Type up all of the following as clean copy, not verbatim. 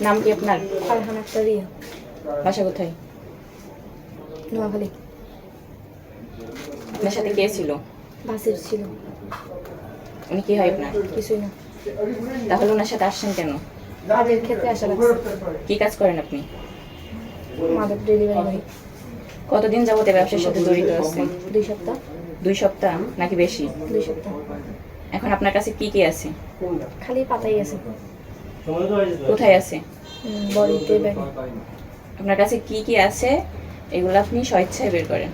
নাম কি আপনার? ফারহান আক্তার রিয়া। বাসা কোথায়? নোয়াখালী। আপনার সাথে কে ছিল? বাসের ছিল। উনি কি হয় আপনার? কিছুই না। তাহলে ওনার সাথে আসছেন কেন? কাজের ক্ষেত্রে আসা লাগছে। কি কাজ করেন আপনি? মাদক ডেলিভারি করি। কতদিন যাবত এই ব্যবসার সাথে জড়িত আছেন? 2 সপ্তাহ। 2 সপ্তাহ নাকি বেশি? 2 সপ্তাহ। এখন আপনার কাছে কি কি আছে? খালি পাতাই আছে। কোথায় আছে? বডিতে ব্যাগে। আপনার কাছে কি কি আছে এগুলো আপনি স্বেচ্ছায় বের করেন।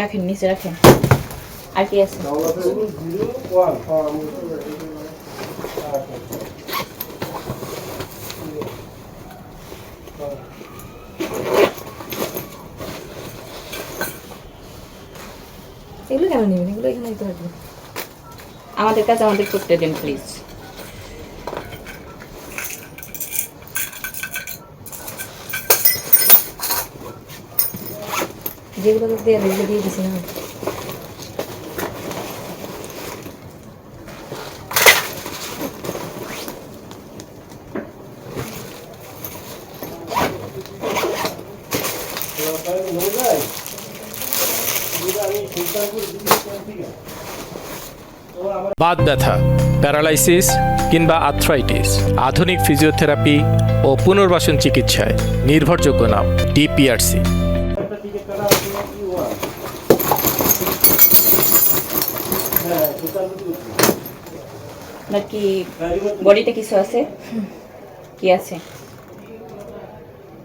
রাখেন, নিচে রাখেন। আর কি আছে? এগুলো কেন নেবেন? এগুলো এখানে দিতে পারবেন। আমাদের কাজ আমাদের করতে দেন প্লিজ। যেগুলো তো দিয়ে এগুলো দিয়ে দিছি না। বাত ব্যথা, প্যারালাইসিস কিংবা আর্থ্রাইটিস, আধুনিক ফিজিওথেরাপি ও পুনর্বাসন চিকিৎসায় নির্ভরযোগ্য নাম ডিপিআরসি। আপনার কি বডিতে কিছু আছে? কি আছে?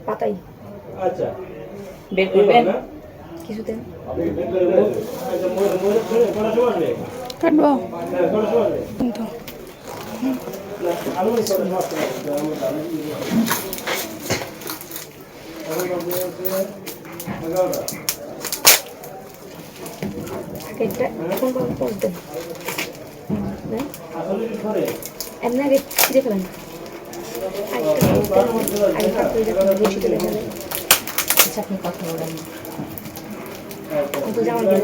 পাতাই। বের করবেন? কিছুতে কাটবো এটা এখন করতে এমনি আগে ছিঁড়ে ফেলেন। আচ্ছা, আপনি কথা বলেন না। তো যেমন দিন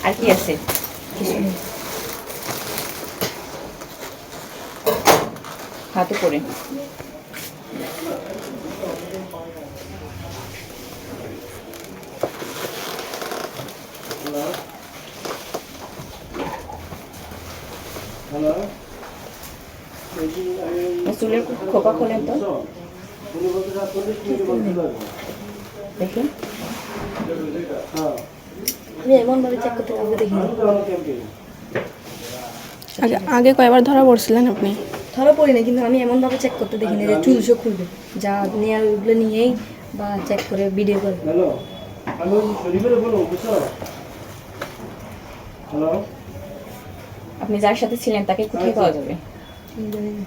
আর কি আছে? কিছু নেই। হাতে করে চুলের খোপা খোলেন তো দেখি। আমি এমনভাবে চেক করতে কাউকে দেখিনি। আগে কয়বার ধরা পড়ছিলেন আপনি? ধরা পড়ি না, কিন্তু আমি এমনভাবে চেক করতে দেখিনি যে চুলসও খুলবে। যা নেওয়ার ওইগুলো নিয়েই বা চেক করে ভিডিও করে। আপনি যার সাথে ছিলেন তাকে কোথায় পাওয়া যাবে? জানি না।